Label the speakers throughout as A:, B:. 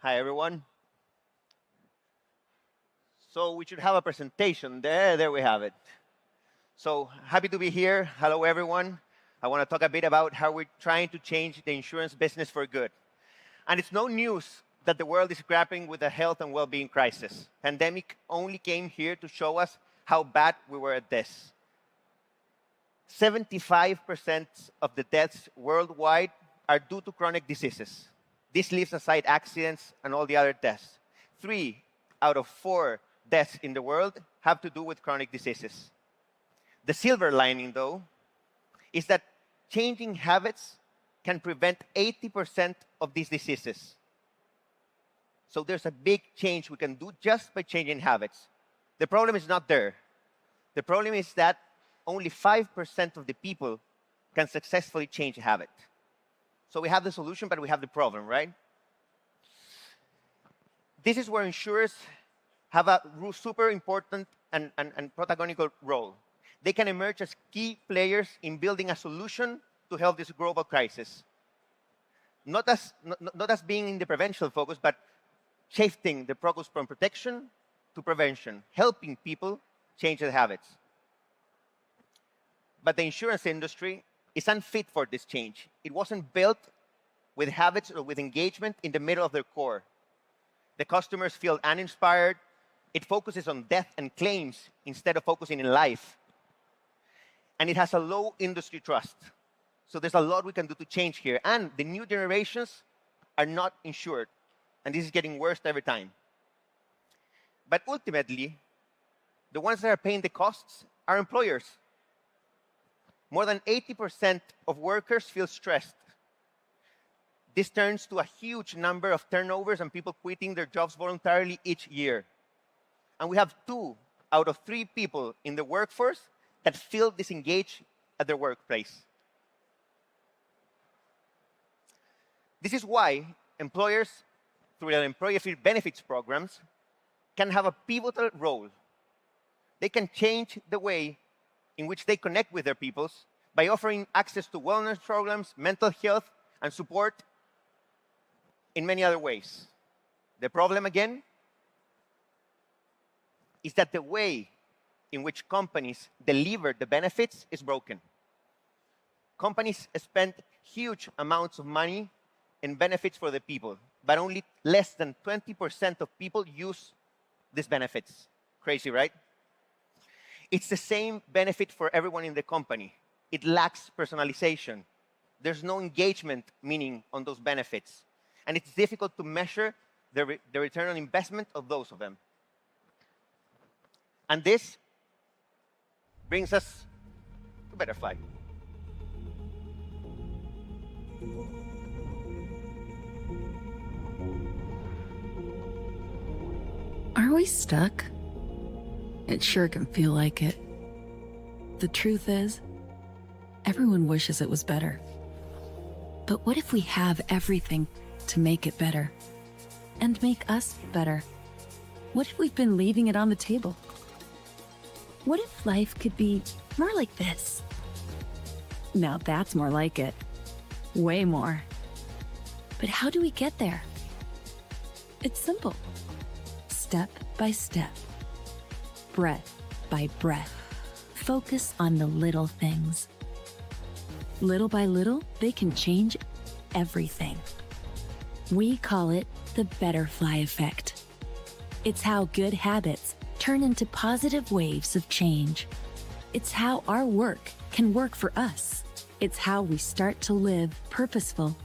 A: Hi, everyone. So we should have a presentation. There we have it. So happy to be here. Hello, everyone. I want to talk a bit about how we're trying to change the insurance business for good. And it's no news that the world is grappling with a health and well-being crisis. Pandemic only came here to show us how bad we were at this. 75% of the deaths worldwide are due to chronic diseases. This leaves aside accidents and all the other deaths. 3 out of 4 deaths in the world have to do with chronic diseases. The silver lining, though, is that changing habits can prevent 80% of these diseases. So there's a big change we can do just by changing habits. The problem is not there. The problem is that only 5% of the people can successfully change a habit. So we have the solution, but we have the problem, right? This is where insurers have a super important and protagonical role. They can emerge as key players in building a solution to help this global crisis. Not as being in the prevention focus, but shifting the focus from protection to prevention, helping people change their habits. But the insurance industry is unfit for this change. It wasn't built with habits or with engagement in the middle of their core. The customers feel uninspired. It focuses on death and claims instead of focusing in life. And it has a low industry trust. So there's a lot we can do to change here. And the new generations are not insured. And this is getting worse every time. But ultimately, the ones that are paying the costs are employers. More than 80% of workers feel stressed. This turns to a huge number of turnovers and people quitting their jobs voluntarily each year. And we have 2 out of 3 people in the workforce that feel disengaged at their workplace. This is why employers, through their employee benefits programs, can have a pivotal role. They can change the way in which they connect with their peoples by offering access to wellness programs, mental health, and support in many other ways. The problem, again, is that the way in which companies deliver the benefits is broken. Companies spend huge amounts of money in benefits for the people, but only less than 20% of people use these benefits. Crazy, right? It's the same benefit for everyone in the company. It lacks personalization. There's no engagement meaning on those benefits. And it's difficult to measure the return on investment of those of them. And this brings us to Betterfly.
B: Are we stuck? It sure can feel like it. The truth is, everyone wishes it was better. But what if we have everything to make it better? And make us better? What if we've been leaving it on the table? What if life could be more like this? Now that's more like it. Way more. But how do we get there? It's simple. Step by step. Breath by breath. Focus on the little things. Little by little, they can change everything. We call it the Betterfly effect. It's how good habits turn into positive waves of change. It's how our work can work for us. It's how we start to live purposeful,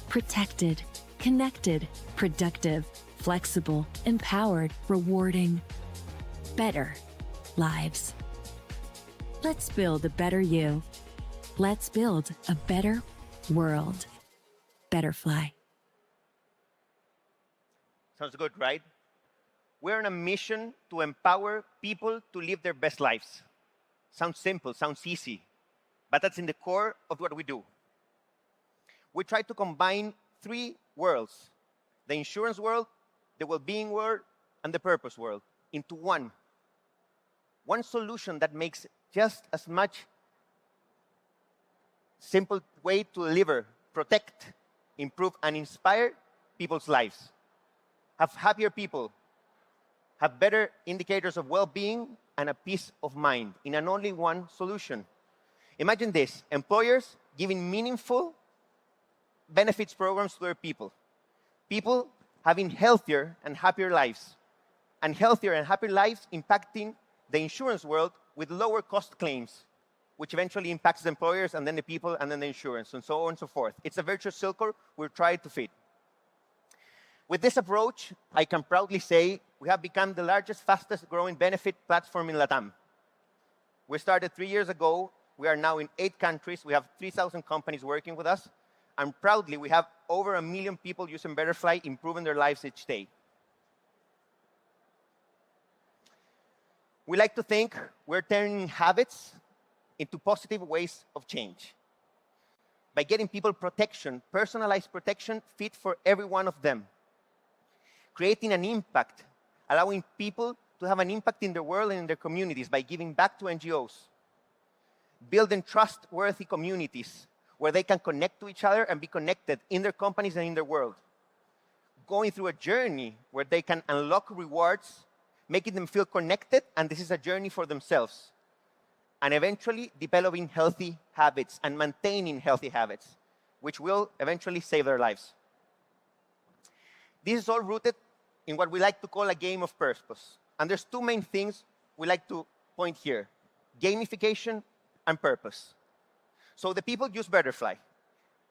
B: protected, connected, productive, flexible, empowered, rewarding, better lives. Let's build a better you. Let's build a better world. Betterfly.
A: Sounds good, right? We're on a mission to empower people to live their best lives. Sounds simple, sounds easy, but that's in the core of what we do. We try to combine 3 worlds: the insurance world, the well-being world, and the purpose world into one. One solution that makes just as much simple way to deliver, protect, improve, and inspire people's lives. have happier people, have better indicators of well-being, and a peace of mind in an only one solution. Imagine this, employers giving meaningful benefits programs to their people. People having healthier and happier lives. And healthier and happier lives impacting the insurance world with lower cost claims, which eventually impacts the employers and then the people and then the insurance and so on and so forth. It's a virtuous circle we're trying to fit. With this approach, I can proudly say we have become the largest, fastest growing benefit platform in LATAM. We started 3 years ago. We are now in 8 countries. We have 3,000 companies working with us. And proudly, we have over 1 million people using Betterfly, improving their lives each day. We like to think we're turning habits into positive ways of change by getting people protection, personalized protection fit for every one of them, creating an impact, allowing people to have an impact in the world and in their communities by giving back to NGOs, building trustworthy communities where they can connect to each other and be connected in their companies and in their world, going through a journey where they can unlock rewards, making them feel connected, and this is a journey for themselves, and eventually developing healthy habits and maintaining healthy habits, which will eventually save their lives. This is all rooted in what we like to call a game of purpose. And there's 2 main things we like to point here, gamification and purpose. So the people use Betterfly.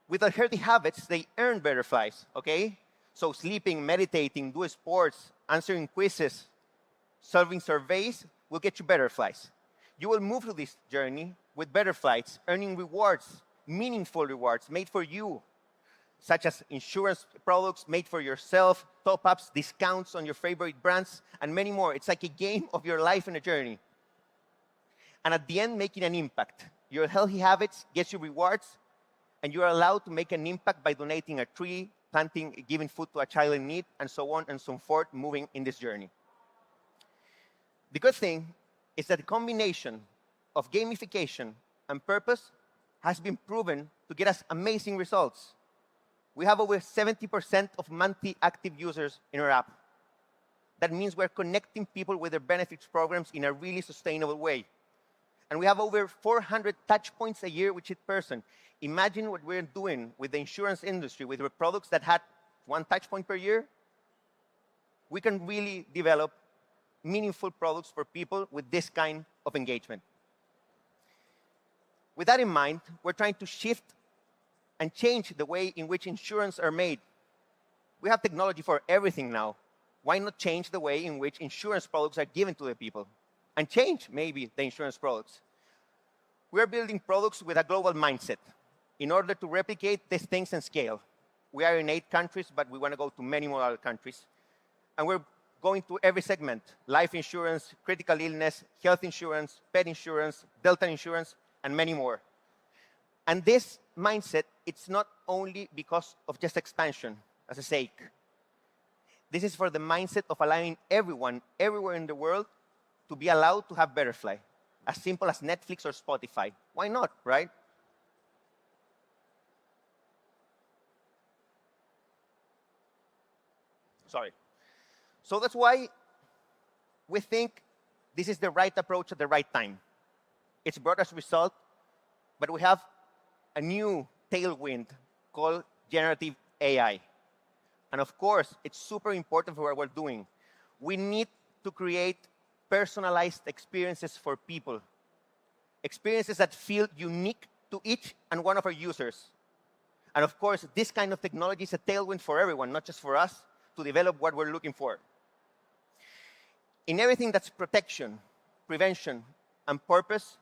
A: With their healthy habits, they earn Betterflies, okay? So sleeping, meditating, doing sports, answering quizzes, solving surveys will get you Betterflies. You will move through this journey with Betterflies, earning rewards, meaningful rewards made for you, such as insurance products made for yourself, top-ups, discounts on your favorite brands, and many more. It's like a game of your life and a journey. And at the end, making an impact. Your healthy habits get you rewards, and you are allowed to make an impact by donating a tree, planting, giving food to a child in need, and so on and so forth, moving in this journey. The good thing is that the combination of gamification and purpose has been proven to get us amazing results. We have over 70% of monthly active users in our app. That means we're connecting people with their benefits programs in a really sustainable way. And we have over 400 touch points a year with each person. Imagine what we're doing with the insurance industry, with the products that had 1 touch point per year. We can really develop meaningful products for people with this kind of engagement. With that in mind, we're trying to shift and change the way in which insurance are made. We have technology for everything now. Why not change the way in which insurance products are given to the people? And change, maybe, the insurance products. We are building products with a global mindset in order to replicate these things and scale. We are in 8 countries, but we want to go to many more other countries. And we're going to every segment: life insurance, critical illness, health insurance, pet insurance, delta insurance, and many more. And this mindset, it's not only because of just expansion as a sake. This is for the mindset of allowing everyone, everywhere in the world, to be allowed to have Betterfly, as simple as Netflix or Spotify. Why not, right? Sorry. So that's why we think this is the right approach at the right time. It's brought us results, but we have a new tailwind called generative AI. And of course, it's super important for what we're doing. We need to create personalized experiences for people. Experiences that feel unique to each and one of our users. And of course, this kind of technology is a tailwind for everyone, not just for us, to develop what we're looking for. In everything that's protection, prevention, and purpose,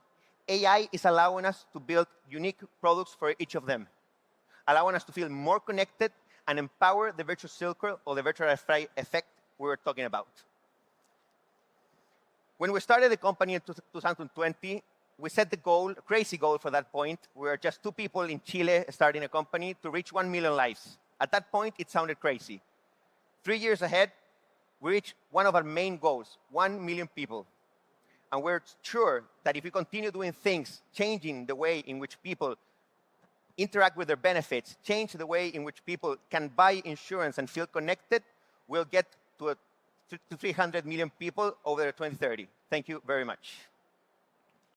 A: AI is allowing us to build unique products for each of them, allowing us to feel more connected and empower the virtuous circle or the virtual effect we were talking about. When we started the company in 2020, we set the goal, a crazy goal for that point. We were just 2 people in Chile starting a company to reach 1 million lives. At that point, it sounded crazy. 3 years ahead, we reached one of our main goals, 1 million people. And we're sure that if we continue doing things, changing the way in which people interact with their benefits, change the way in which people can buy insurance and feel connected, we'll get to 300 million people over 2030. Thank you very much.